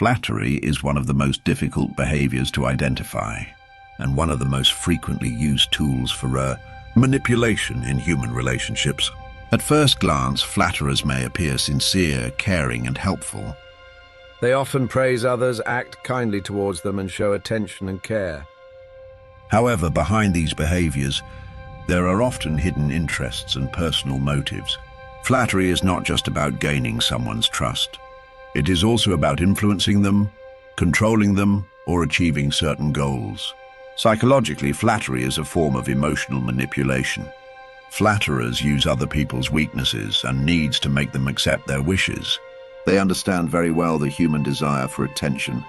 Flattery is one of the most difficult behaviors to identify, and one of the most frequently used tools for manipulation in human relationships. At first glance, flatterers may appear sincere, caring, and helpful. They often praise others, act kindly towards them, and show attention and care. However, behind these behaviors, there are often hidden interests and personal motives. Flattery is not just about gaining someone's trust. It is also about influencing them, controlling them, or achieving certain goals. Psychologically, flattery is a form of emotional manipulation. Flatterers use other people's weaknesses and needs to make them accept their wishes. They understand very well the human desire for attention,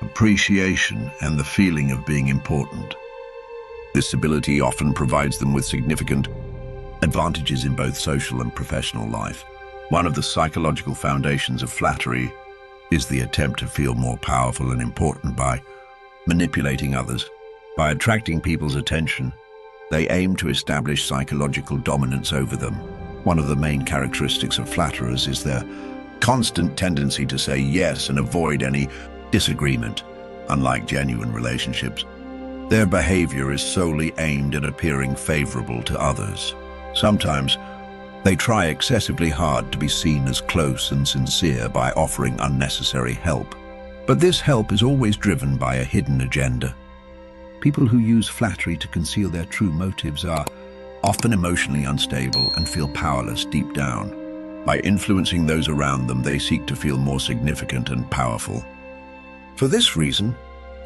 appreciation, and the feeling of being important. This ability often provides them with significant advantages in both social and professional life. One of the psychological foundations of flattery is the attempt to feel more powerful and important by manipulating others. By attracting people's attention, they aim to establish psychological dominance over them. One of the main characteristics of flatterers is their constant tendency to say yes and avoid any disagreement. Unlike genuine relationships, their behavior is solely aimed at appearing favorable to others. Sometimes, they try excessively hard to be seen as close and sincere by offering unnecessary help. But this help is always driven by a hidden agenda. People who use flattery to conceal their true motives are often emotionally unstable and feel powerless deep down. By influencing those around them, they seek to feel more significant and powerful. For this reason,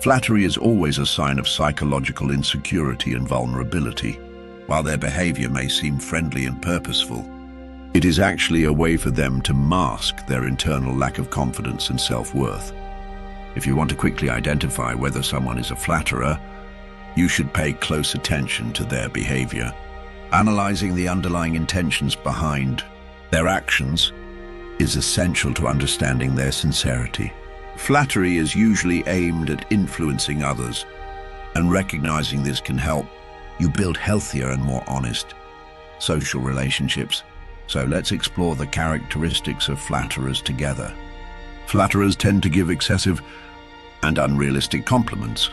flattery is always a sign of psychological insecurity and vulnerability. While their behavior may seem friendly and purposeful, it is actually a way for them to mask their internal lack of confidence and self-worth. If you want to quickly identify whether someone is a flatterer, you should pay close attention to their behavior. Analyzing the underlying intentions behind their actions is essential to understanding their sincerity. Flattery is usually aimed at influencing others, and recognizing this can help you build healthier and more honest social relationships. So let's explore the characteristics of flatterers together. Flatterers tend to give excessive and unrealistic compliments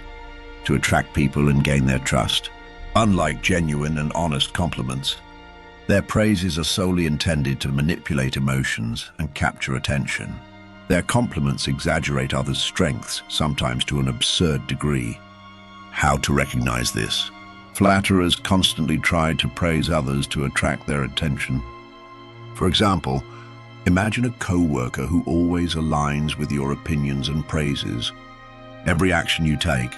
to attract people and gain their trust. Unlike genuine and honest compliments, their praises are solely intended to manipulate emotions and capture attention. Their compliments exaggerate others' strengths, sometimes to an absurd degree. How to recognize this? Flatterers constantly try to praise others to attract their attention. For example, imagine a co-worker who always aligns with your opinions and praises every action you take.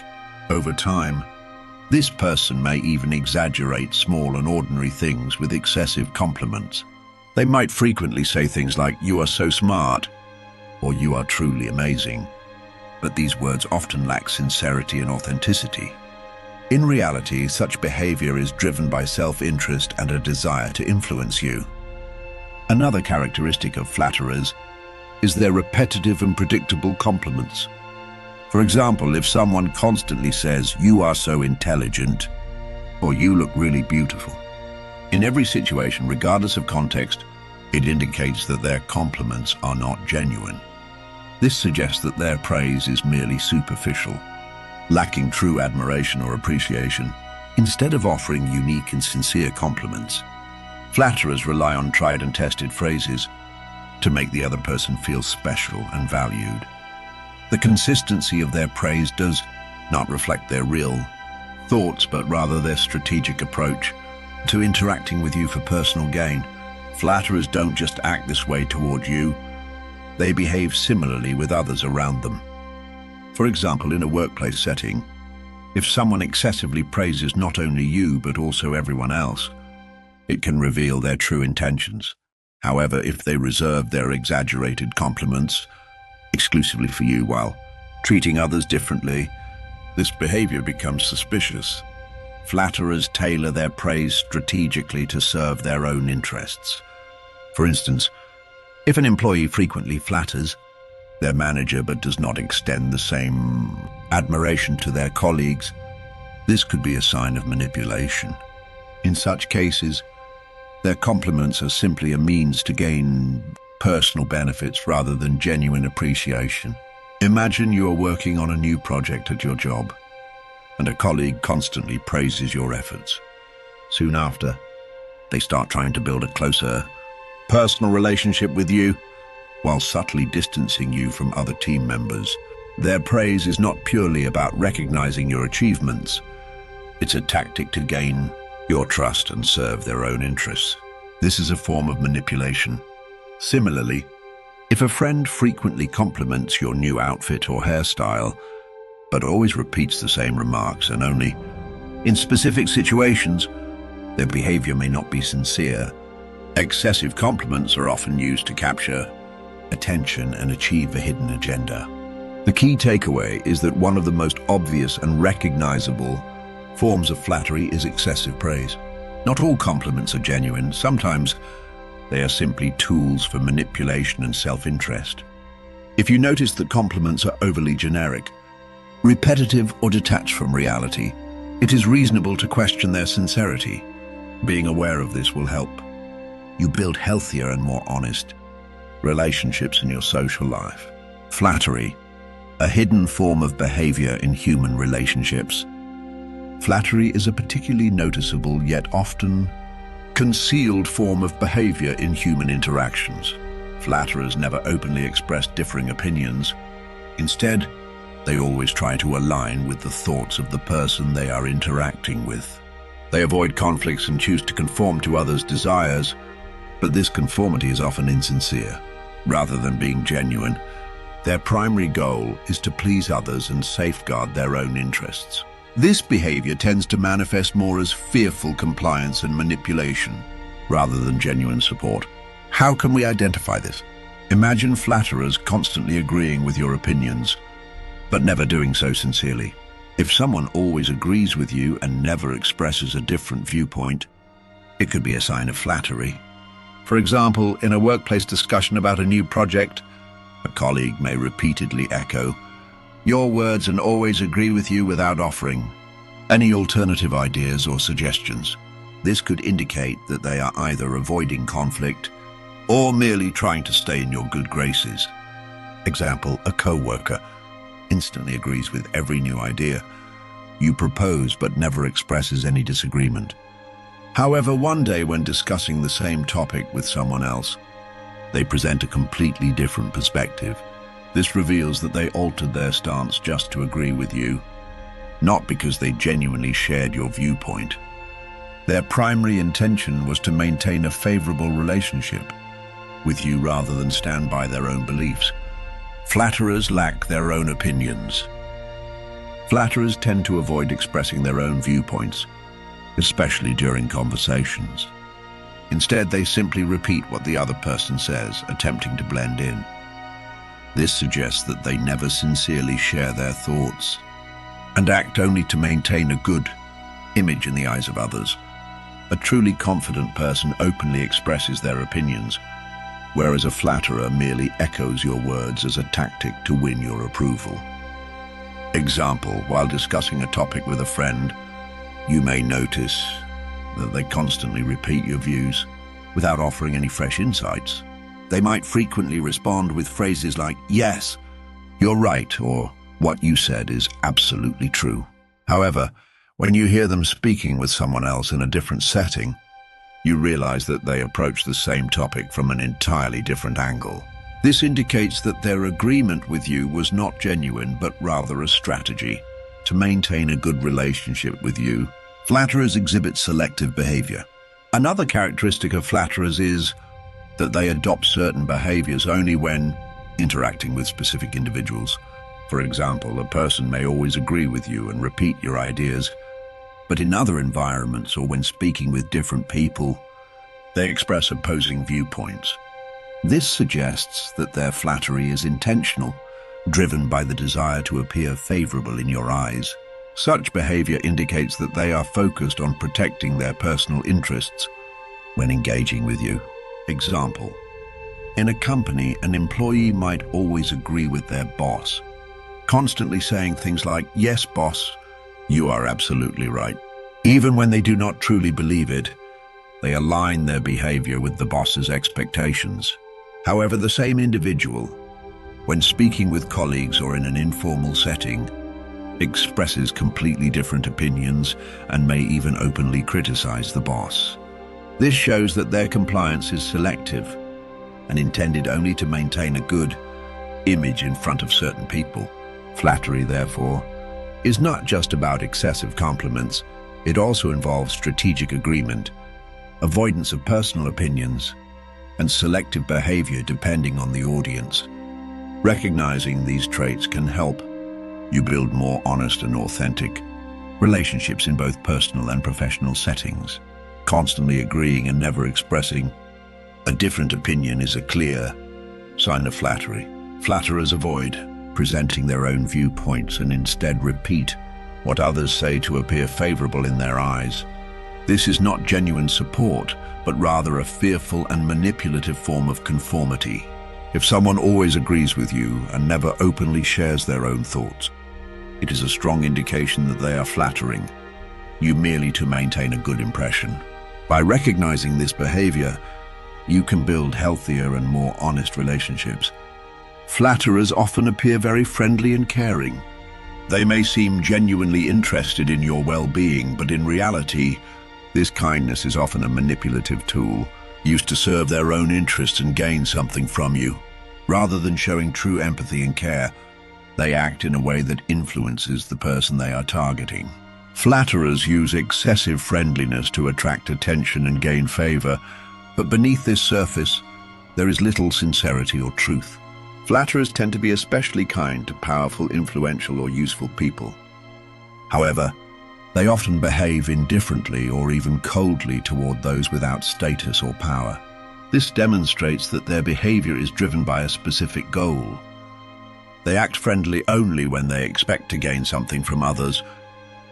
Over time, this person may even exaggerate small and ordinary things with excessive compliments. They might frequently say things like, "You are so smart," or "You are truly amazing." But these words often lack sincerity and authenticity. In reality, such behavior is driven by self-interest and a desire to influence you. Another characteristic of flatterers is their repetitive and predictable compliments. For example, if someone constantly says, "You are so intelligent," or "You look really beautiful," in every situation, regardless of context, it indicates that their compliments are not genuine. This suggests that their praise is merely superficial, lacking true admiration or appreciation. Instead of offering unique and sincere compliments, flatterers rely on tried and tested phrases to make the other person feel special and valued. The consistency of their praise does not reflect their real thoughts, but rather their strategic approach to interacting with you for personal gain. Flatterers don't just act this way toward you, they behave similarly with others around them. For example, in a workplace setting, if someone excessively praises not only you but also everyone else, it can reveal their true intentions. However, if they reserve their exaggerated compliments exclusively for you while treating others differently, this behavior becomes suspicious. Flatterers tailor their praise strategically to serve their own interests. For instance, if an employee frequently flatters their manager but does not extend the same admiration to their colleagues, this could be a sign of manipulation. In such cases, their compliments are simply a means to gain personal benefits rather than genuine appreciation. Imagine you are working on a new project at your job, and a colleague constantly praises your efforts. Soon after, they start trying to build a closer, personal relationship with you, while subtly distancing you from other team members. Their praise is not purely about recognizing your achievements. It's a tactic to gain your trust and serve their own interests. This is a form of manipulation. Similarly, if a friend frequently compliments your new outfit or hairstyle, but always repeats the same remarks and only in specific situations, their behavior may not be sincere. Excessive compliments are often used to capture attention and achieve a hidden agenda. The key takeaway is that one of the most obvious and recognizable forms of flattery is excessive praise. Not all compliments are genuine. Sometimes they are simply tools for manipulation and self-interest. If you notice that compliments are overly generic, repetitive, or detached from reality, it is reasonable to question their sincerity. Being aware of this will help you build healthier and more honest relationships in your social life. Flattery, a hidden form of behavior in human relationships. Flattery is a particularly noticeable yet often concealed form of behavior in human interactions. Flatterers never openly express differing opinions. Instead, they always try to align with the thoughts of the person they are interacting with. They avoid conflicts and choose to conform to others' desires, but this conformity is often insincere. Rather than being genuine, their primary goal is to please others and safeguard their own interests. This behavior tends to manifest more as fearful compliance and manipulation, rather than genuine support. How can we identify this? Imagine flatterers constantly agreeing with your opinions, but never doing so sincerely. If someone always agrees with you and never expresses a different viewpoint, it could be a sign of flattery. For example, in a workplace discussion about a new project, a colleague may repeatedly echo your words and always agree with you without offering any alternative ideas or suggestions. This could indicate that they are either avoiding conflict or merely trying to stay in your good graces. Example, a co-worker instantly agrees with every new idea you propose but never expresses any disagreement. However, one day when discussing the same topic with someone else, they present a completely different perspective. This reveals that they altered their stance just to agree with you, not because they genuinely shared your viewpoint. Their primary intention was to maintain a favorable relationship with you rather than stand by their own beliefs. Flatterers lack their own opinions. Flatterers tend to avoid expressing their own viewpoints, especially during conversations. Instead, they simply repeat what the other person says, attempting to blend in. This suggests that they never sincerely share their thoughts and act only to maintain a good image in the eyes of others. A truly confident person openly expresses their opinions, whereas a flatterer merely echoes your words as a tactic to win your approval. Example, while discussing a topic with a friend, you may notice that they constantly repeat your views without offering any fresh insights. They might frequently respond with phrases like, "Yes, you're right," or "What you said is absolutely true." However, when you hear them speaking with someone else in a different setting, you realize that they approach the same topic from an entirely different angle. This indicates that their agreement with you was not genuine, but rather a strategy to maintain a good relationship with you. Flatterers exhibit selective behavior. Another characteristic of flatterers is that they adopt certain behaviors only when interacting with specific individuals. For example, a person may always agree with you and repeat your ideas, but in other environments or when speaking with different people, they express opposing viewpoints. This suggests that their flattery is intentional, driven by the desire to appear favorable in your eyes. Such behavior indicates that they are focused on protecting their personal interests when engaging with you. Example, in a company, an employee might always agree with their boss, constantly saying things like, "Yes, boss, you are absolutely right." Even when they do not truly believe it, they align their behavior with the boss's expectations. However, the same individual when speaking with colleagues or in an informal setting, expresses completely different opinions and may even openly criticize the boss. This shows that their compliance is selective and intended only to maintain a good image in front of certain people. Flattery, therefore, is not just about excessive compliments. It also involves strategic agreement, avoidance of personal opinions, and selective behavior depending on the audience. Recognizing these traits can help you build more honest and authentic relationships in both personal and professional settings. Constantly agreeing and never expressing a different opinion is a clear sign of flattery. Flatterers avoid presenting their own viewpoints and instead repeat what others say to appear favorable in their eyes. This is not genuine support, but rather a fearful and manipulative form of conformity. If someone always agrees with you and never openly shares their own thoughts, it is a strong indication that they are flattering you merely to maintain a good impression. By recognizing this behavior, you can build healthier and more honest relationships. Flatterers often appear very friendly and caring. They may seem genuinely interested in your well-being, but in reality, this kindness is often a manipulative tool, used to serve their own interests and gain something from you. Rather than showing true empathy and care, they act in a way that influences the person they are targeting. Flatterers use excessive friendliness to attract attention and gain favor, but beneath this surface, there is little sincerity or truth. Flatterers tend to be especially kind to powerful, influential, or useful people. However, they often behave indifferently or even coldly toward those without status or power. This demonstrates that their behavior is driven by a specific goal. They act friendly only when they expect to gain something from others,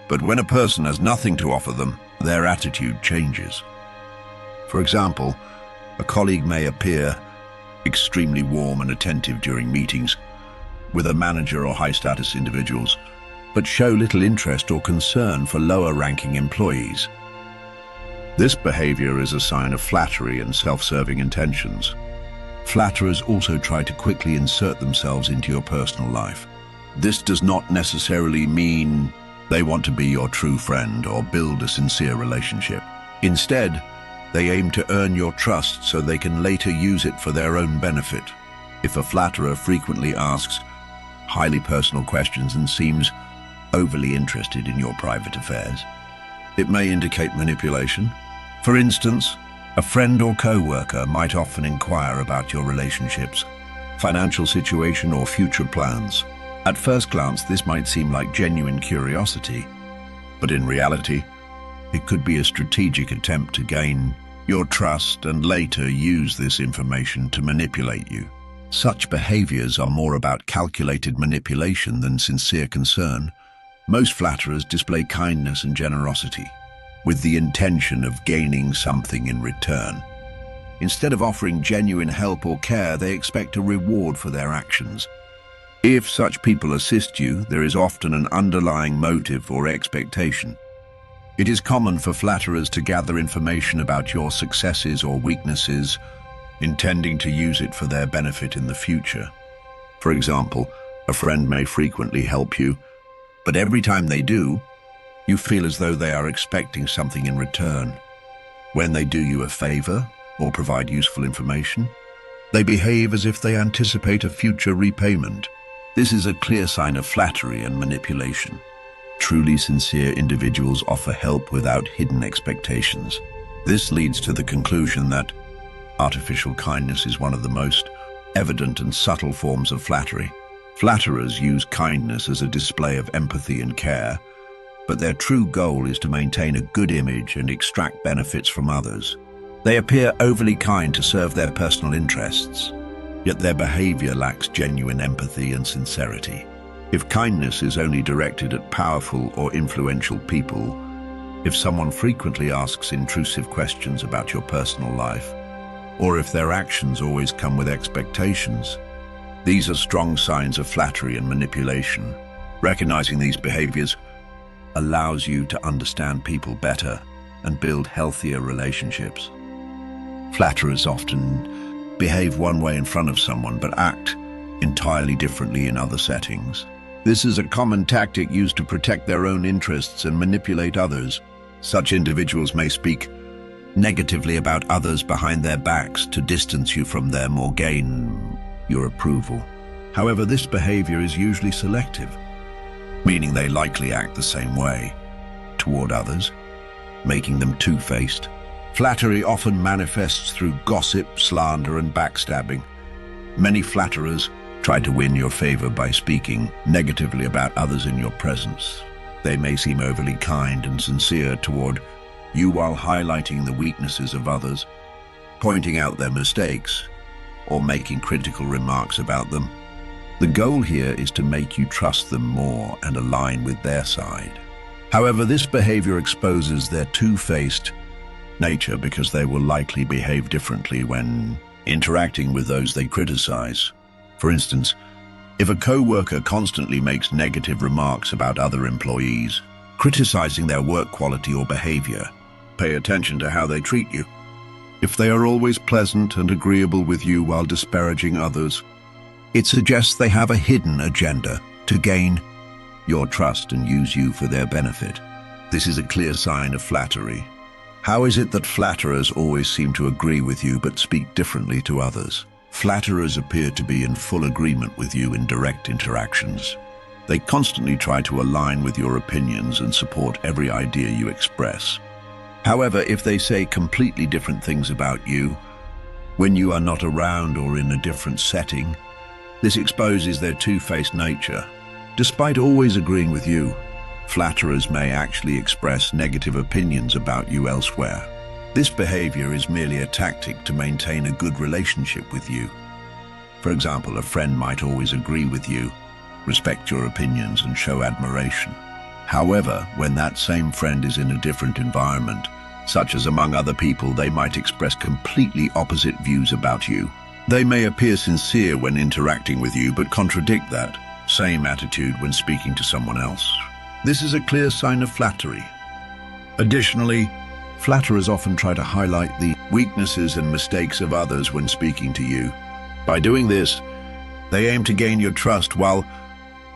but when a person has nothing to offer them, their attitude changes. For example, a colleague may appear extremely warm and attentive during meetings with a manager or high-status individuals, but show little interest or concern for lower-ranking employees. This behavior is a sign of flattery and self-serving intentions. Flatterers also try to quickly insert themselves into your personal life. This does not necessarily mean they want to be your true friend or build a sincere relationship. Instead, they aim to earn your trust so they can later use it for their own benefit. If a flatterer frequently asks highly personal questions and seems overly interested in your private affairs, it may indicate manipulation. For instance, a friend or co-worker might often inquire about your relationships, financial situation, or future plans. At first glance, this might seem like genuine curiosity, but in reality, it could be a strategic attempt to gain your trust and later use this information to manipulate you. Such behaviors are more about calculated manipulation than sincere concern. Most flatterers display kindness and generosity with the intention of gaining something in return. Instead of offering genuine help or care, they expect a reward for their actions. If such people assist you, there is often an underlying motive or expectation. It is common for flatterers to gather information about your successes or weaknesses, intending to use it for their benefit in the future. For example, a friend may frequently help you, but every time they do, you feel as though they are expecting something in return. When they do you a favor or provide useful information, they behave as if they anticipate a future repayment. This is a clear sign of flattery and manipulation. Truly sincere individuals offer help without hidden expectations. This leads to the conclusion that artificial kindness is one of the most evident and subtle forms of flattery. Flatterers use kindness as a display of empathy and care, but their true goal is to maintain a good image and extract benefits from others. They appear overly kind to serve their personal interests, yet their behavior lacks genuine empathy and sincerity. If kindness is only directed at powerful or influential people, if someone frequently asks intrusive questions about your personal life, or if their actions always come with expectations, these are strong signs of flattery and manipulation. Recognizing these behaviors allows you to understand people better and build healthier relationships. Flatterers often behave one way in front of someone but act entirely differently in other settings. This is a common tactic used to protect their own interests and manipulate others. Such individuals may speak negatively about others behind their backs to distance you from them or gain your approval. However, this behavior is usually selective, meaning they likely act the same way toward others, making them two-faced. Flattery often manifests through gossip, slander, and backstabbing. Many flatterers try to win your favor by speaking negatively about others in your presence. They may seem overly kind and sincere toward you while highlighting the weaknesses of others, pointing out their mistakes, or making critical remarks about them. The goal here is to make you trust them more and align with their side. However, this behavior exposes their two-faced nature because they will likely behave differently when interacting with those they criticize. For instance, if a co-worker constantly makes negative remarks about other employees, criticizing their work quality or behavior, pay attention to how they treat you. If they are always pleasant and agreeable with you while disparaging others, it suggests they have a hidden agenda to gain your trust and use you for their benefit. This is a clear sign of flattery. How is it that flatterers always seem to agree with you but speak differently to others? Flatterers appear to be in full agreement with you in direct interactions. They constantly try to align with your opinions and support every idea you express. However, if they say completely different things about you, when you are not around or in a different setting, this exposes their two-faced nature. Despite always agreeing with you, flatterers may actually express negative opinions about you elsewhere. This behavior is merely a tactic to maintain a good relationship with you. For example, a friend might always agree with you, respect your opinions, and show admiration. However, when that same friend is in a different environment, such as among other people, they might express completely opposite views about you. They may appear sincere when interacting with you, but contradict that same attitude when speaking to someone else. This is a clear sign of flattery. Additionally, flatterers often try to highlight the weaknesses and mistakes of others when speaking to you. By doing this, they aim to gain your trust while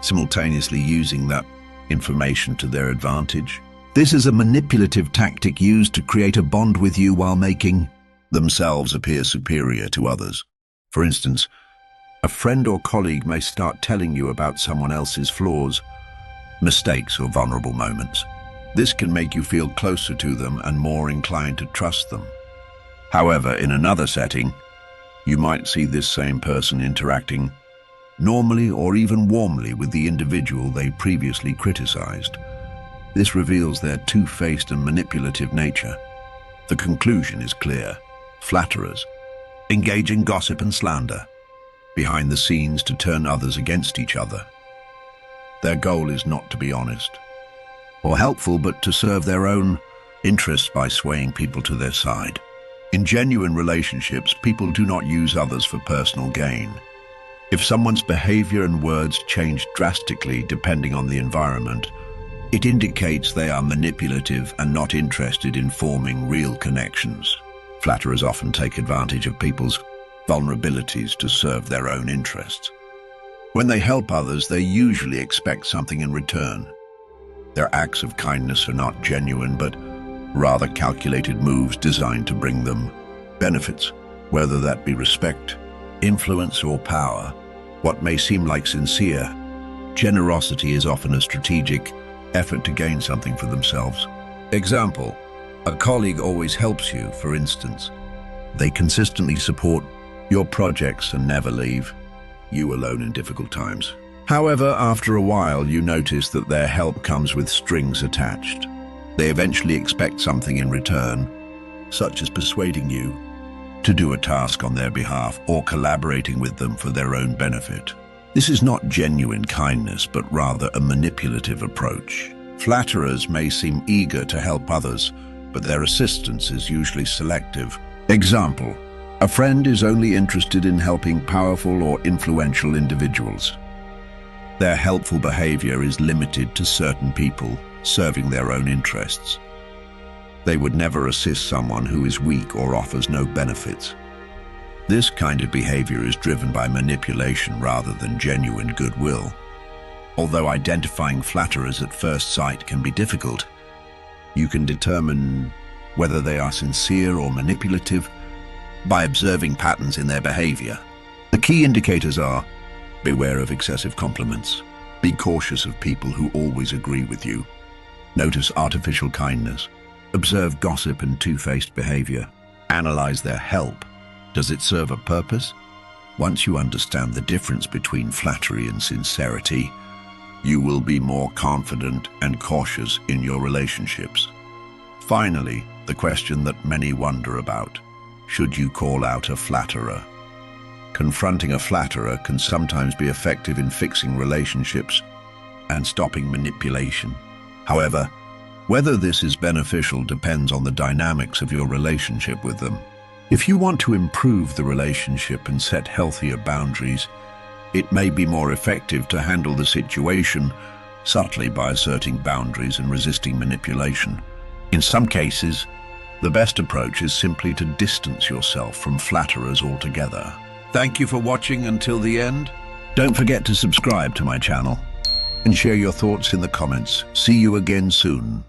simultaneously using that information to their advantage. This is a manipulative tactic used to create a bond with you while making themselves appear superior to others. For instance, a friend or colleague may start telling you about someone else's flaws, mistakes, or vulnerable moments. This can make you feel closer to them and more inclined to trust them. However, in another setting, you might see this same person interacting normally or even warmly with the individual they previously criticized. This reveals their two-faced and manipulative nature. The conclusion is clear. Flatterers engage in gossip and slander behind the scenes to turn others against each other. Their goal is not to be honest or helpful, but to serve their own interests by swaying people to their side. In genuine relationships, people do not use others for personal gain. If someone's behavior and words change drastically depending on the environment, it indicates they are manipulative and not interested in forming real connections. Flatterers often take advantage of people's vulnerabilities to serve their own interests. When they help others, they usually expect something in return. Their acts of kindness are not genuine, but rather calculated moves designed to bring them benefits, whether that be respect, influence, or power. What may seem like sincere generosity is often a strategic effort to gain something for themselves. Example, a colleague always helps you, for instance. They consistently support your projects and never leave you alone in difficult times. However, after a while, you notice that their help comes with strings attached. They eventually expect something in return, such as persuading you to do a task on their behalf or collaborating with them for their own benefit. This is not genuine kindness, but rather a manipulative approach. Flatterers may seem eager to help others, but their assistance is usually selective. Example, a friend is only interested in helping powerful or influential individuals. Their helpful behavior is limited to certain people, serving their own interests. They would never assist someone who is weak or offers no benefits. This kind of behavior is driven by manipulation rather than genuine goodwill. Although identifying flatterers at first sight can be difficult, you can determine whether they are sincere or manipulative by observing patterns in their behavior. The key indicators are: beware of excessive compliments. Be cautious of people who always agree with you. Notice artificial kindness. Observe gossip and two-faced behavior. Analyze their help. Does it serve a purpose? Once you understand the difference between flattery and sincerity, you will be more confident and cautious in your relationships. Finally, the question that many wonder about: should you call out a flatterer? Confronting a flatterer can sometimes be effective in fixing relationships and stopping manipulation. However, whether this is beneficial depends on the dynamics of your relationship with them. If you want to improve the relationship and set healthier boundaries, it may be more effective to handle the situation subtly by asserting boundaries and resisting manipulation. In some cases, the best approach is simply to distance yourself from flatterers altogether. Thank you for watching until the end. Don't forget to subscribe to my channel and share your thoughts in the comments. See you again soon.